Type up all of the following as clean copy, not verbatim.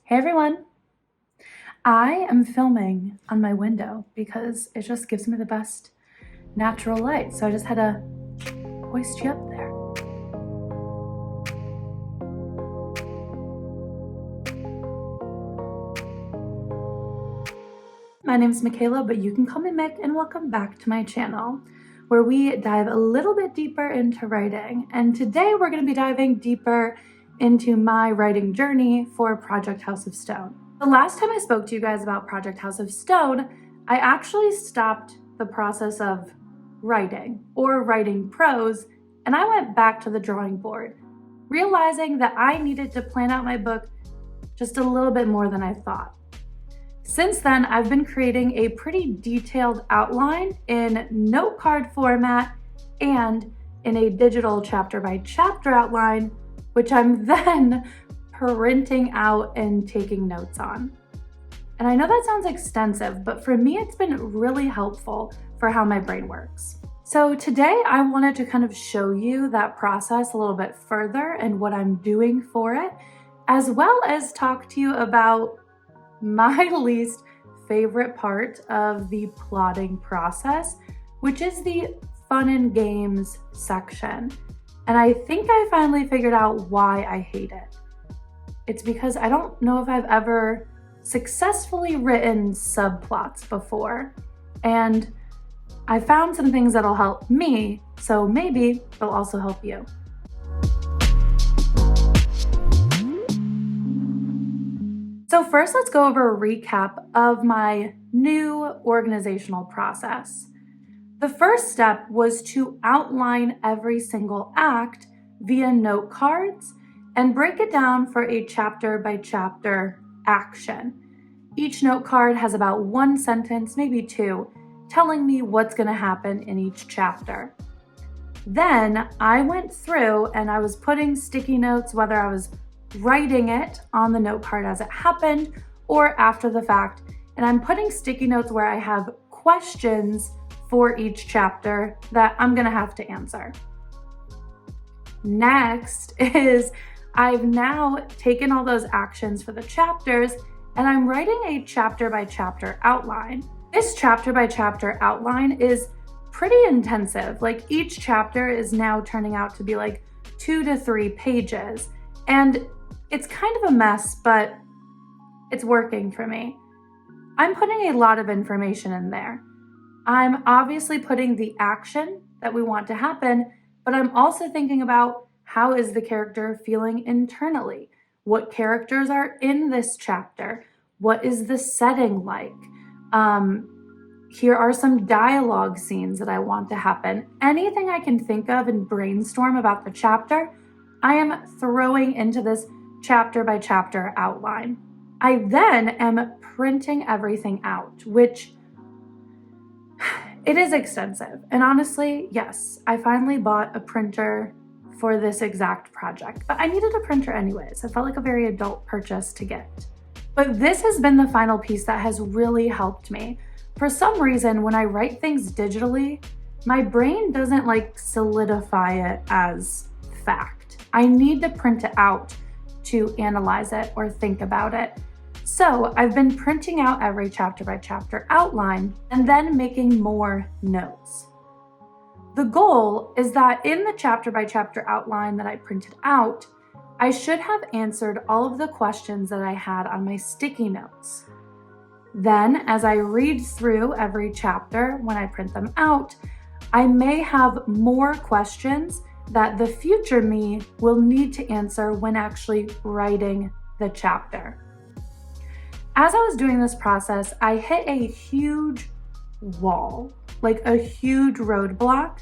Hey everyone! I am filming on my window because it just gives me the best natural light. So I just had to hoist you up there. My name is Michaela, but you can call me Mick, and welcome back to my channel, where we dive a little bit deeper into writing. And today we're going to be diving deeper into my writing journey for Project House of Stone. The last time I spoke to you guys about Project House of Stone, I actually stopped the process of writing or writing prose, and I went back to the drawing board, realizing that I needed to plan out my book just a little bit more than I thought. Since then, I've been creating a pretty detailed outline in note card format and in a digital chapter by chapter outline, which I'm then printing out and taking notes on. And I know that sounds extensive, but for me, it's been really helpful for how my brain works. So today I wanted to kind of show you that process a little bit further and what I'm doing for it, as well as talk to you about my least favorite part of the plotting process, which is the fun and games section. And I think I finally figured out why I hate it. It's because I don't know if I've ever successfully written subplots before. And I found some things that'll help me, so maybe they'll also help you. So first, let's go over a recap of my new organizational process. The first step was to outline every single act via note cards and break it down for a chapter by chapter action. Each note card has about one sentence, maybe two, telling me what's going to happen in each chapter. Then I went through and I was putting sticky notes, whether I was writing it on the note card as it happened or after the fact, and I'm putting sticky notes where I have questions for each chapter that I'm gonna have to answer. Next is I've now taken all those actions for the chapters and I'm writing a chapter by chapter outline. This chapter by chapter outline is pretty intensive. Like each chapter is now turning out to be like 2 to 3 pages. And it's kind of a mess, but it's working for me. I'm putting a lot of information in there. I'm obviously putting the action that we want to happen, but I'm also thinking about how is the character feeling internally? What characters are in this chapter? What is the setting like? Here are some dialogue scenes that I want to happen. Anything I can think of and brainstorm about the chapter, I am throwing into this chapter by chapter outline. I then am printing everything out, which it is extensive. And honestly, yes, I finally bought a printer for this exact project, but I needed a printer anyways. It felt like a very adult purchase to get. But this has been the final piece that has really helped me. For some reason, when I write things digitally, my brain doesn't like solidify it as fact. I need to print it out to analyze it or think about it. So I've been printing out every chapter by chapter outline and then making more notes. The goal is that in the chapter by chapter outline that I printed out, I should have answered all of the questions that I had on my sticky notes. Then, as I read through every chapter when I print them out, I may have more questions that the future me will need to answer when actually writing the chapter. As I was doing this process, I hit a huge wall, like a huge roadblock,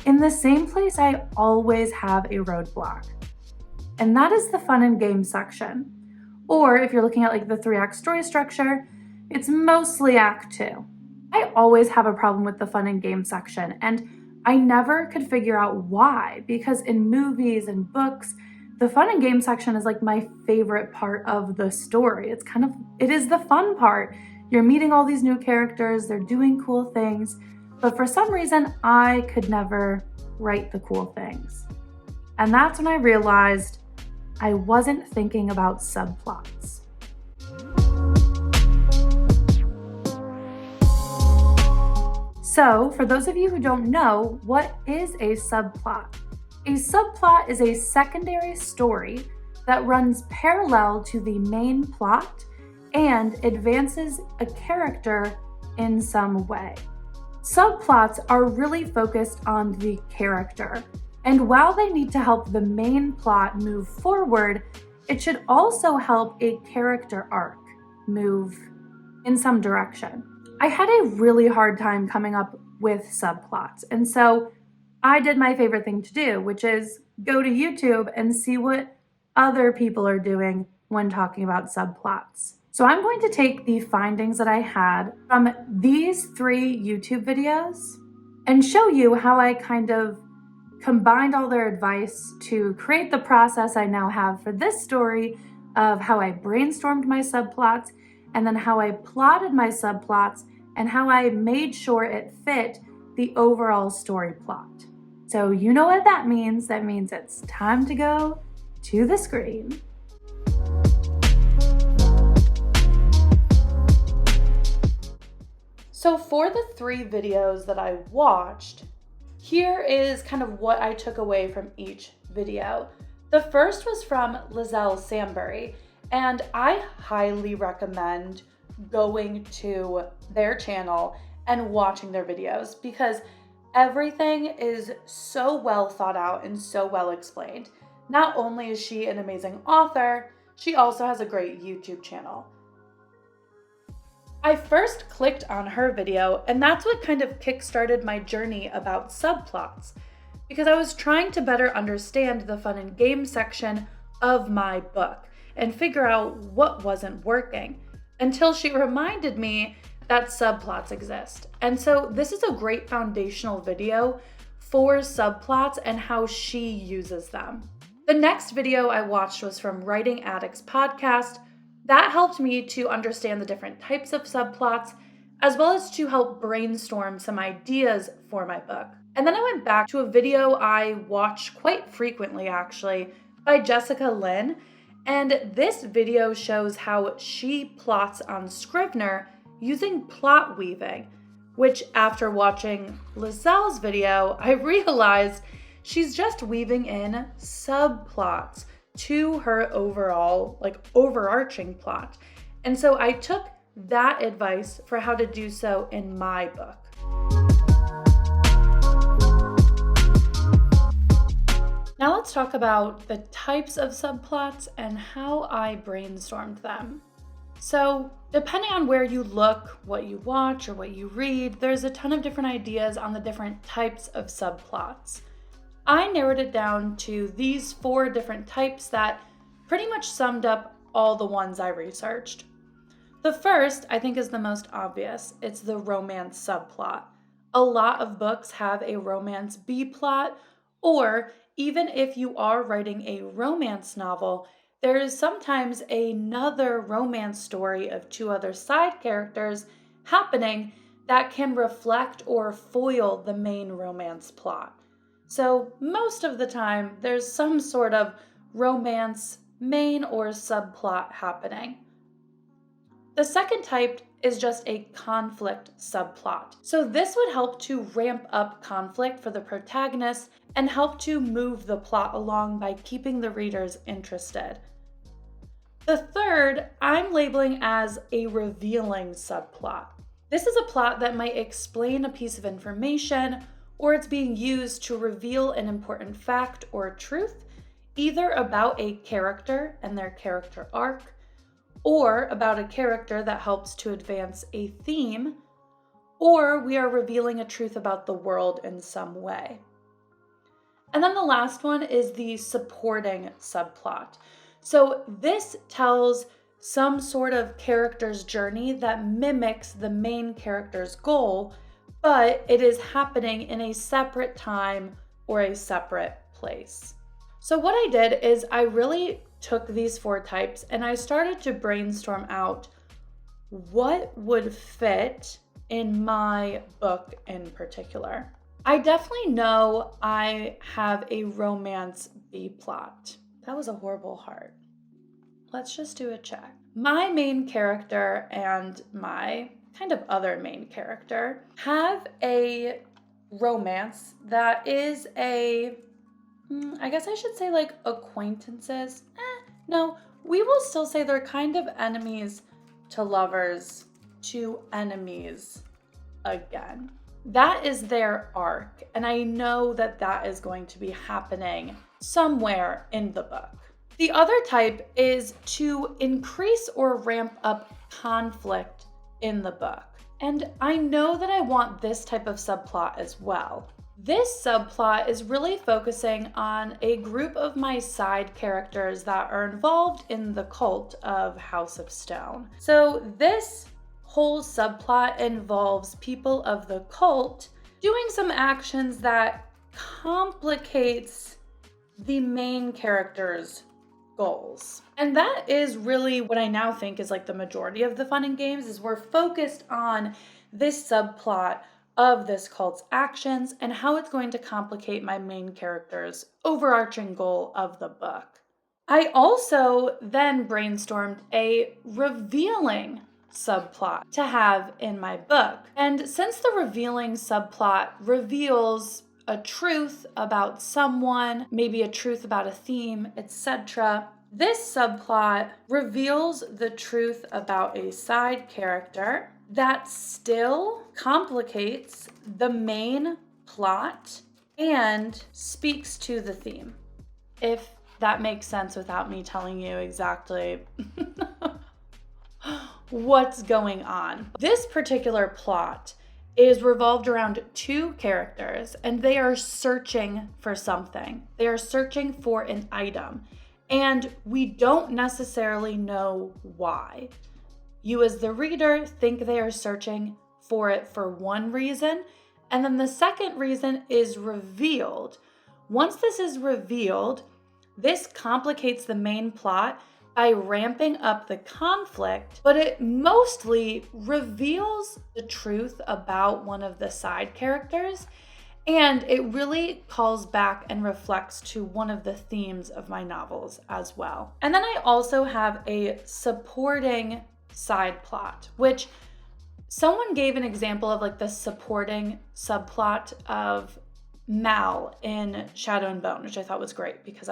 in the same place I always have a roadblock. And that is the fun and game section. Or if you're looking at like the 3-act story structure, it's mostly Act 2. I always have a problem with the fun and game section, and I never could figure out why, because in movies and books, the fun and game section is like my favorite part of the story. It is the fun part. You're meeting all these new characters, they're doing cool things, but for some reason, I could never write the cool things. And that's when I realized I wasn't thinking about subplots. So, for those of you who don't know, what is a subplot? A subplot is a secondary story that runs parallel to the main plot and advances a character in some way. Subplots are really focused on the character, and while they need to help the main plot move forward, it should also help a character arc move in some direction. I had a really hard time coming up with subplots, and so I did my favorite thing to do, which is go to YouTube and see what other people are doing when talking about subplots. So I'm going to take the findings that I had from these 3 YouTube videos and show you how I kind of combined all their advice to create the process I now have for this story of how I brainstormed my subplots and then how I plotted my subplots and how I made sure it fit the overall story plot. So you know what that means. That means it's time to go to the screen. So for the 3 videos that I watched, here is kind of what I took away from each video. The first was from Lizelle Sambury, and I highly recommend going to their channel and watching their videos because everything is so well thought out and so well explained. Not only is she an amazing author, she also has a great YouTube channel. I first clicked on her video, and that's what kind of kickstarted my journey about subplots, because I was trying to better understand the fun and games section of my book and figure out what wasn't working, until she reminded me that subplots exist. And so this is a great foundational video for subplots and how she uses them. The next video I watched was from Writing Addicts podcast. That helped me to understand the different types of subplots, as well as to help brainstorm some ideas for my book. And then I went back to a video I watch quite frequently, actually, by Jessica Lynn. And this video shows how she plots on Scrivener using plot weaving, which after watching Lizelle's video, I realized she's just weaving in subplots to her overall, overarching plot. And so I took that advice for how to do so in my book. Now let's talk about the types of subplots and how I brainstormed them. So depending on where you look, what you watch, or what you read, there's a ton of different ideas on the different types of subplots. I narrowed it down to these 4 different types that pretty much summed up all the ones I researched. The first, I think, is the most obvious. It's the romance subplot. A lot of books have a romance B-plot, or even if you are writing a romance novel, there is sometimes another romance story of 2 other side characters happening that can reflect or foil the main romance plot. So most of the time, there's some sort of romance main or subplot happening. The second type is just a conflict subplot. So this would help to ramp up conflict for the protagonist and help to move the plot along by keeping the readers interested. The third, I'm labeling as a revealing subplot. This is a plot that might explain a piece of information, or it's being used to reveal an important fact or truth, either about a character and their character arc, or about a character that helps to advance a theme, or we are revealing a truth about the world in some way. And then the last one is the supporting subplot. So this tells some sort of character's journey that mimics the main character's goal, but it is happening in a separate time or a separate place. So what I did is I really took these 4 types and I started to brainstorm out what would fit in my book in particular. I definitely know I have a romance B-plot. That was a horrible heart. Let's just do a check. My main character and my kind of other main character have a romance that is I guess I should say like acquaintances. No, we will still say they're kind of enemies to lovers to enemies again. That is their arc, and I know that that is going to be happening somewhere in the book. The other type is to increase or ramp up conflict in the book. And I know that I want this type of subplot as well. This subplot is really focusing on a group of my side characters that are involved in the cult of House of Stone. So this whole subplot involves people of the cult doing some actions that complicates the main character's goals. And that is really what I now think is like the majority of the fun and games, is we're focused on this subplot of this cult's actions and how it's going to complicate my main character's overarching goal of the book. I also then brainstormed a revealing subplot to have in my book. And since the revealing subplot reveals a truth about someone, maybe a truth about a theme, etc., this subplot reveals the truth about a side character that still complicates the main plot and speaks to the theme. If that makes sense without me telling you exactly what's going on. This particular plot is revolved around two characters, and they are searching for something. They are searching for an item, and we don't necessarily know why. You as the reader think they are searching for it for one reason, and then the second reason is revealed. Once this is revealed, this complicates the main plot by ramping up the conflict, but it mostly reveals the truth about one of the side characters, and it really calls back and reflects to one of the themes of my novels as well. And then I also have a supporting side plot, which someone gave an example of like the supporting subplot of Mal in Shadow and Bone, which I thought was great because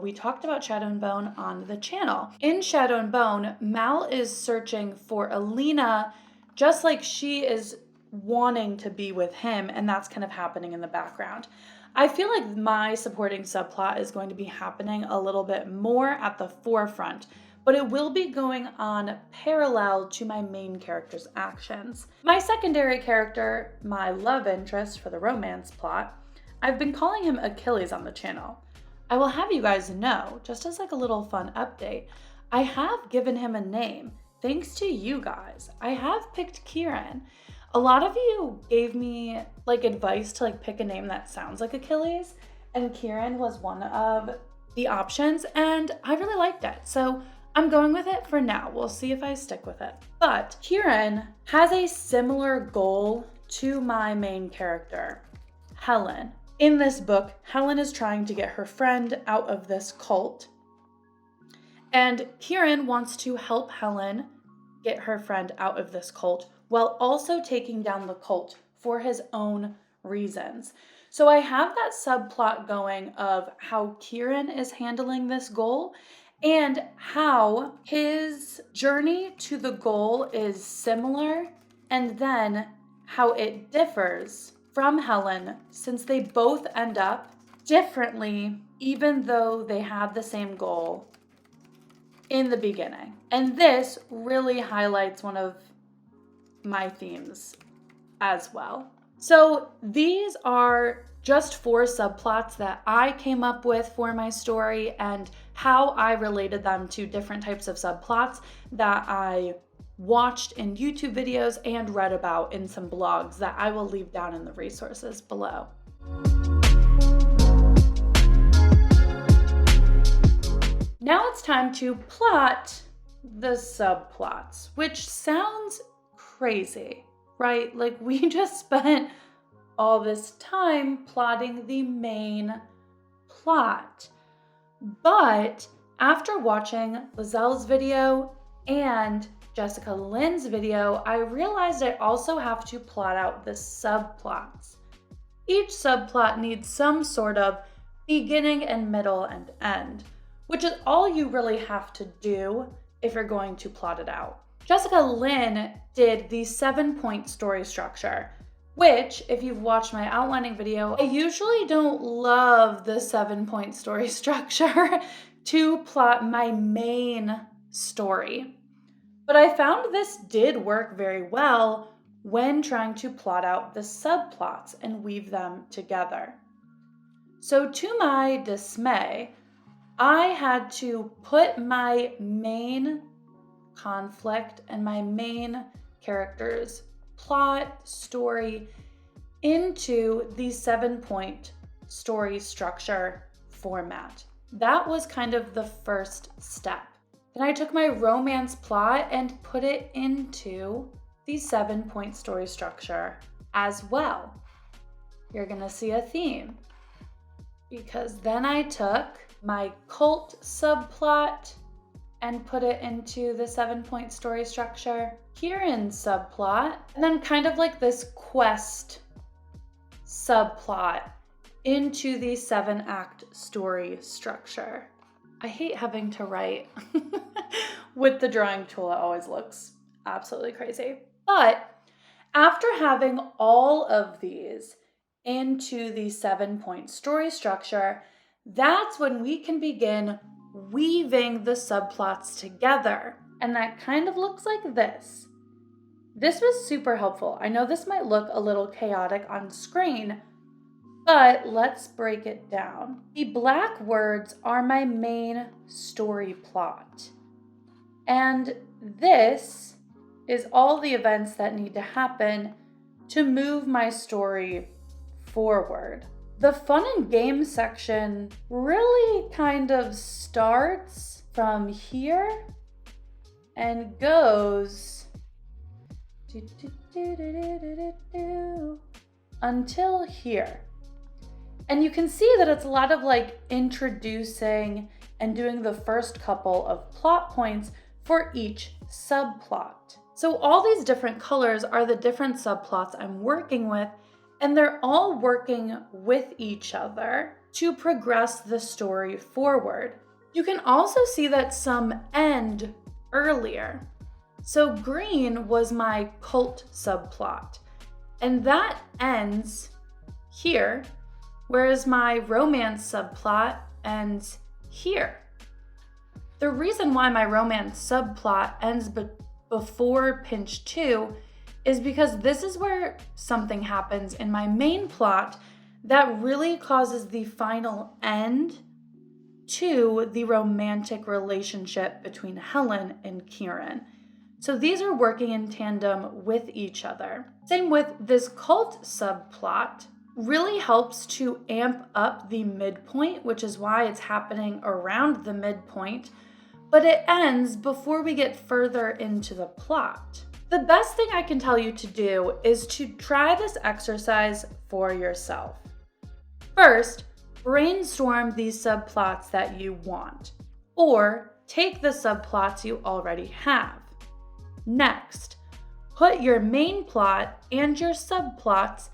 we talked about Shadow and Bone on the channel. In Shadow and Bone, Mal is searching for Alina, just like she is wanting to be with him, and that's kind of happening in the background. I feel like my supporting subplot is going to be happening a little bit more at the forefront, but it will be going on parallel to my main character's actions. My secondary character, my love interest for the romance plot, I've been calling him Achilles on the channel. I will have you guys know, just as like a little fun update, I have given him a name. Thanks to you guys, I have picked Kieran. A lot of you gave me like advice to like pick a name that sounds like Achilles, and Kieran was one of the options, and I really liked it. So I'm going with it for now. We'll see if I stick with it. But Kieran has a similar goal to my main character, Helen. In this book, Helen is trying to get her friend out of this cult, and Kieran wants to help Helen get her friend out of this cult while also taking down the cult for his own reasons. So I have that subplot going of how Kieran is handling this goal and how his journey to the goal is similar, and then how it differs from Helen, since they both end up differently, even though they had the same goal in the beginning. And this really highlights one of my themes as well. So these are just 4 subplots that I came up with for my story and how I related them to different types of subplots that I watched in YouTube videos and read about in some blogs that I will leave down in the resources below. Now it's time to plot the subplots, which sounds crazy, right? Like we just spent all this time plotting the main plot. But after watching Lazelle's video and Jessica Lynn's video, I realized I also have to plot out the subplots. Each subplot needs some sort of beginning and middle and end, which is all you really have to do if you're going to plot it out. Jessica Lynn did the 7-point story structure, which, if you've watched my outlining video, I usually don't love the 7-point story structure to plot my main story. But I found this did work very well when trying to plot out the subplots and weave them together. So to my dismay, I had to put my main conflict and my main character's plot, story into the 7-point story structure format. That was kind of the first step. Then I took my romance plot and put it into the 7-point story structure as well. You're gonna see a theme, because then I took my cult subplot and put it into the 7-point story structure, Kieran's subplot, and then kind of like this quest subplot into the 7-act story structure. I hate having to write with the drawing tool. It always looks absolutely crazy. But after having all of these into the 7-point story structure, that's when we can begin weaving the subplots together. And that kind of looks like this. This was super helpful. I know this might look a little chaotic on screen, but let's break it down. The black words are my main story plot. And this is all the events that need to happen to move my story forward. The fun and games section really kind of starts from here and goes until here. And you can see that it's a lot of like introducing and doing the first couple of plot points for each subplot. So all these different colors are the different subplots I'm working with, and they're all working with each other to progress the story forward. You can also see that some end earlier. So green was my cult subplot, and that ends here, whereas my romance subplot ends here. The reason why my romance subplot ends before pinch 2 is because this is where something happens in my main plot that really causes the final end to the romantic relationship between Helen and Kieran. So these are working in tandem with each other. Same with this cult subplot. Really helps to amp up the midpoint, which is why it's happening around the midpoint, but it ends before we get further into the plot. The best thing I can tell you to do is to try this exercise for yourself. First, brainstorm these subplots that you want, or take the subplots you already have. Next, put your main plot and your subplots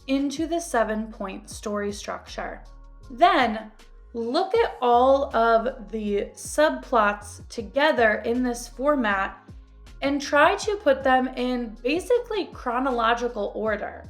into the 7-point story structure. Then look at all of the subplots together in this format and try to put them in basically chronological order.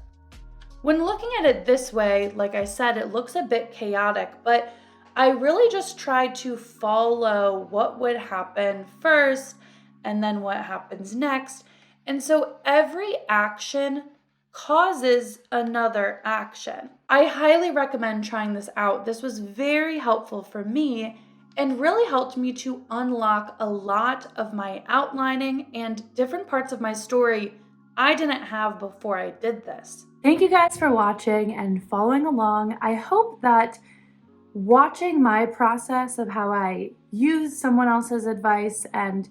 When looking at it this way, like I said, it looks a bit chaotic, but I really just tried to follow what would happen first and then what happens next. And so every action causes another action. I highly recommend trying this out. This was very helpful for me and really helped me to unlock a lot of my outlining and different parts of my story I didn't have before I did this. Thank you guys for watching and following along. I hope that watching my process of how I used someone else's advice and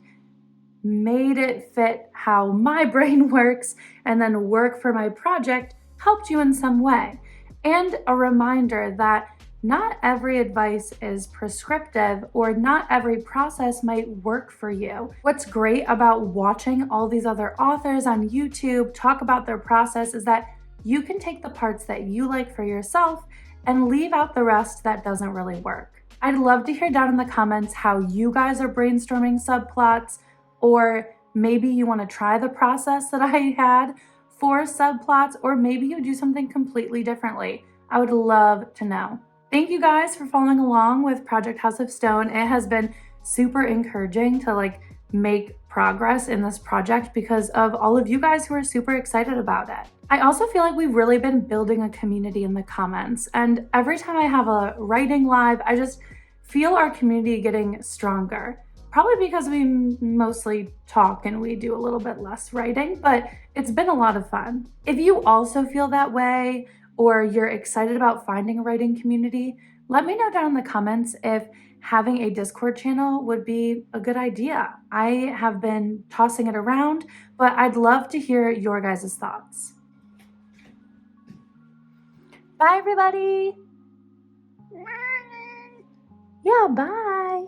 made it fit how my brain works and then work for my project helped you in some way. And a reminder that not every advice is prescriptive or not every process might work for you. What's great about watching all these other authors on YouTube talk about their process is that you can take the parts that you like for yourself and leave out the rest that doesn't really work. I'd love to hear down in the comments how you guys are brainstorming subplots, or maybe you want to try the process that I had for subplots, or maybe you do something completely differently. I would love to know. Thank you guys for following along with Project House of Stone. It has been super encouraging to make progress in this project because of all of you guys who are super excited about it. I also feel like we've really been building a community in the comments, and every time I have a writing live, I just feel our community getting stronger. Probably because we mostly talk and we do a little bit less writing, but it's been a lot of fun. If you also feel that way, or you're excited about finding a writing community, let me know down in the comments if having a Discord channel would be a good idea. I have been tossing it around, but I'd love to hear your guys' thoughts. Bye, everybody. Yeah, bye.